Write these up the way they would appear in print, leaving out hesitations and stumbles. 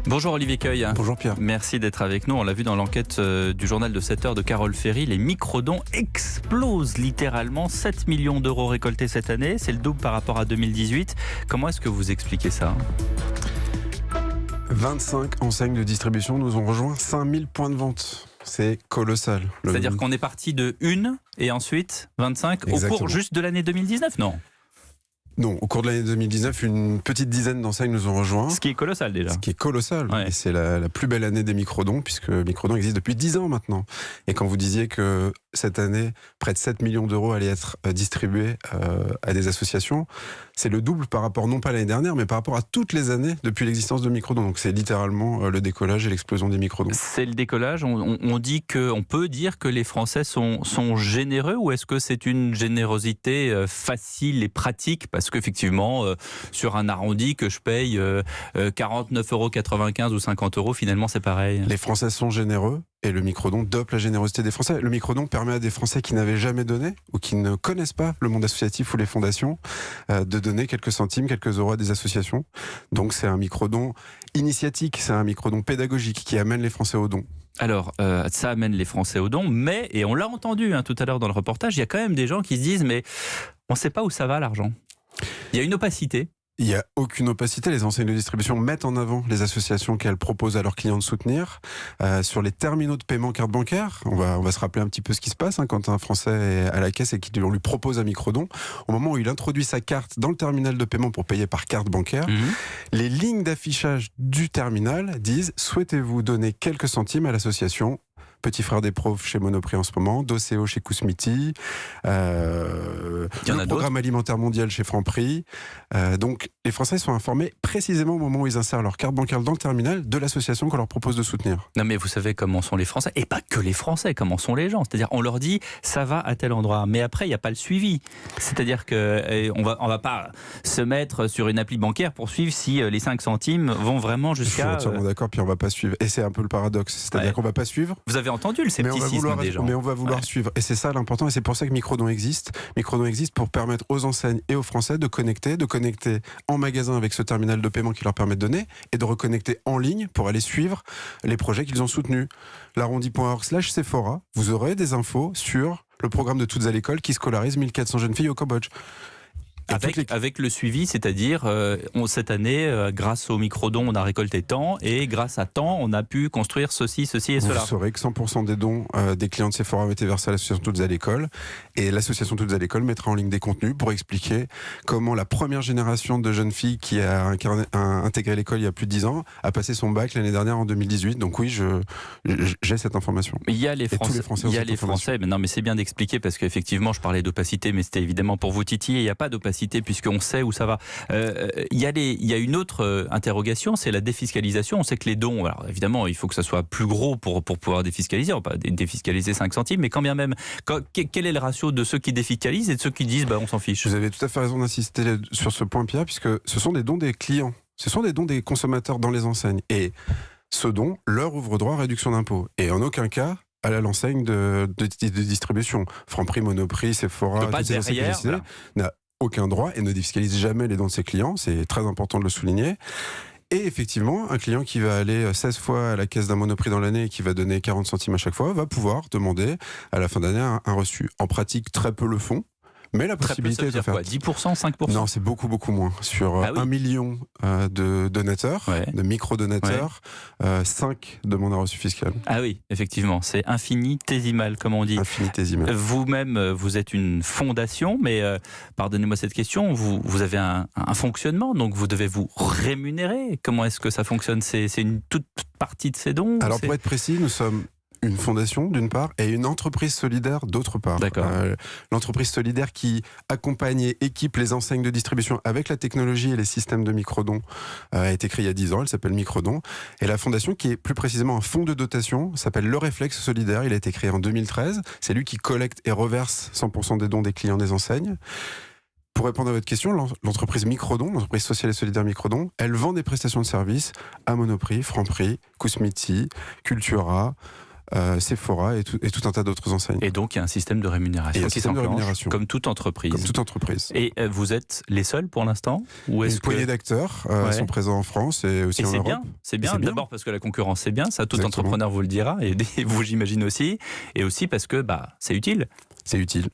Bonjour Olivier Cueil. Bonjour Pierre. Merci d'être avec nous. On l'a vu dans l'enquête du journal de 7 heures de Carole Ferry. Les microdons explosent littéralement. 7 millions d'euros récoltés cette année. C'est le double par rapport à 2018. Comment est-ce que vous expliquez ça ? 25 enseignes de distribution nous ont rejoint, 5000 points de vente. C'est colossal. C'est-à-dire qu'on est parti de 1 et ensuite 25 Exactement. au cours juste de l'année 2019 ? Non, au cours de l'année 2019, une petite dizaine d'enseignes nous ont rejoint. Ce qui est colossal déjà. Ce qui est colossal. Ouais. Et c'est la plus belle année des microdons, puisque Microdons existe depuis 10 ans maintenant. Et quand vous disiez que cette année, près de 7 millions d'euros allaient être distribués à des associations, c'est le double par rapport, non pas à l'année dernière, mais par rapport à toutes les années depuis l'existence de Microdons. Donc c'est littéralement le décollage et l'explosion des microdons. C'est le décollage. On peut dire que les Français sont généreux, ou est-ce que c'est une générosité facile et pratique ? Parce qu'effectivement, sur un arrondi que je paye 49,95 € ou 50 €, finalement c'est pareil. Les Français sont généreux. Et le microdon dope la générosité des Français. Le microdon permet à des Français qui n'avaient jamais donné ou qui ne connaissent pas le monde associatif ou les fondations de donner quelques centimes, quelques euros à des associations. Donc c'est un microdon initiatique, c'est un microdon pédagogique qui amène les Français au don. Alors, ça amène les Français au don, mais, et on l'a entendu tout à l'heure dans le reportage, il y a quand même des gens qui se disent mais on ne sait pas où ça va l'argent. Il y a une opacité. Il n'y a aucune opacité. Les enseignes de distribution mettent en avant les associations qu'elles proposent à leurs clients de soutenir. Sur les terminaux de paiement carte bancaire, on va se rappeler un petit peu ce qui se passe quand un Français est à la caisse et qu'on lui propose un microdon. Au moment où il introduit sa carte dans le terminal de paiement pour payer par carte bancaire, les lignes d'affichage du terminal disent « Souhaitez-vous donner quelques centimes à l'association ?» Petit frère des profs chez Monoprix en ce moment, Doceo chez Kousmiti, le programme alimentaire mondial chez Franprix. Donc les Français sont informés précisément au moment où ils insèrent leur carte bancaire dans le terminal de l'association qu'on leur propose de soutenir. Non mais vous savez comment sont les Français, et pas que les Français, comment sont les gens. C'est-à-dire on leur dit ça va à tel endroit, mais après il n'y a pas le suivi. C'est-à-dire qu'on va pas se mettre sur une appli bancaire pour suivre si les 5 centimes vont vraiment jusqu'à... Je suis entièrement d'accord, puis on va pas suivre. Et c'est un peu le paradoxe, c'est-à-dire qu'on va pas suivre. Vous avez entendu le scepticisme des gens. Mais on va vouloir suivre. Et c'est ça l'important, et c'est pour ça que Microdon existe. Microdon existe pour permettre aux enseignes et aux Français de connecter en magasin avec ce terminal de paiement qui leur permet de donner, et de reconnecter en ligne pour aller suivre les projets qu'ils ont soutenus. L'arrondi.org/Sephora, vous aurez des infos sur le programme de Toutes à l'école qui scolarise 1400 jeunes filles au Cambodge. Avec le suivi, c'est-à-dire cette année, grâce au microdon, on a récolté tant, et grâce à tant, on a pu construire ceci et cela. Vous saurez que 100% des dons des clients de Sephora ont été versés à l'association Toutes à l'école, et l'association Toutes à l'école mettra en ligne des contenus pour expliquer comment la première génération de jeunes filles qui a intégré l'école il y a plus de 10 ans a passé son bac l'année dernière en 2018. Donc oui, j'ai cette information. Il y a les Français, mais non, mais c'est bien d'expliquer, parce qu'effectivement, je parlais d'opacité, mais c'était évidemment pour vous titiller. Il n'y a pas d'opacité puisqu'on sait où ça va. Il y a une autre interrogation, c'est la défiscalisation. On sait que les dons, alors évidemment, il faut que ça soit plus gros pour pouvoir défiscaliser. On ne va pas défiscaliser 5 centimes, mais quand bien même, quel est le ratio de ceux qui défiscalisent et de ceux qui disent on s'en fiche ? Vous avez tout à fait raison d'insister sur ce point, Pierre, puisque ce sont des dons des clients. Ce sont des dons des consommateurs dans les enseignes. Et ce don leur ouvre droit à réduction d'impôt. Et en aucun cas à l'enseigne de distribution. Franprix, Monoprix, Sephora, toutes ces enseignes n'a aucun droit et ne défiscalise jamais les dons de ses clients. C'est très important de le souligner. Et effectivement, un client qui va aller 16 fois à la caisse d'un Monoprix dans l'année et qui va donner 40 centimes à chaque fois va pouvoir demander à la fin d'année un reçu. En pratique, très peu le font. Mais la possibilité est offerte. 10%, 5%? Non, c'est beaucoup moins. Sur 1 million de donateurs, de micro-donateurs, 5 demandes à reçu fiscal. Ah oui, effectivement, c'est infinitésimal, comme on dit. Infinitésimal. Vous-même, vous êtes une fondation, mais pardonnez-moi cette question, vous avez un fonctionnement, donc vous devez vous rémunérer. Comment est-ce que ça fonctionne ? C'est une toute partie de ces dons ? Alors pour être précis, nous sommes une fondation d'une part et une entreprise solidaire d'autre part. L'entreprise solidaire qui accompagne et équipe les enseignes de distribution avec la technologie et les systèmes de microdons a été créée il y a 10 ans, elle s'appelle Microdon. Et la fondation qui est plus précisément un fonds de dotation s'appelle Le Réflexe Solidaire, il a été créé en 2013. C'est lui qui collecte et reverse 100% des dons des clients des enseignes. Pour répondre à votre question, l'entreprise Microdon, l'entreprise sociale et solidaire Microdon, elle vend des prestations de services à Monoprix, Franprix, Kousmiti, Cultura, Sephora et tout un tas d'autres enseignes. Et donc il y a un système de rémunération qui s'enclenche, comme toute entreprise. Comme toute entreprise. Et vous êtes les seuls pour l'instant, ou est-ce une poignée d'acteurs sont présents en France et aussi en Europe. C'est bien, d'abord parce que la concurrence c'est bien, ça tout Exactement. entrepreneur vous le dira, et vous j'imagine aussi, et aussi parce que c'est utile. C'est utile.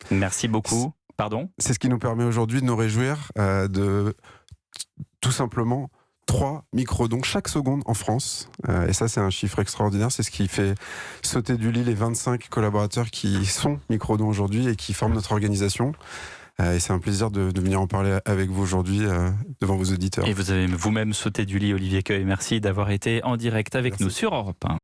Merci beaucoup. Pardon ? C'est ce qui nous permet aujourd'hui de nous réjouir de tout simplement 3 microdons chaque seconde en France. Et ça, c'est un chiffre extraordinaire. C'est ce qui fait sauter du lit les 25 collaborateurs qui sont microdons aujourd'hui et qui forment notre organisation. Et c'est un plaisir de venir en parler avec vous aujourd'hui devant vos auditeurs. Et vous avez vous-même sauté du lit, Olivier Queuille. Merci d'avoir été en direct avec nous sur Europe 1.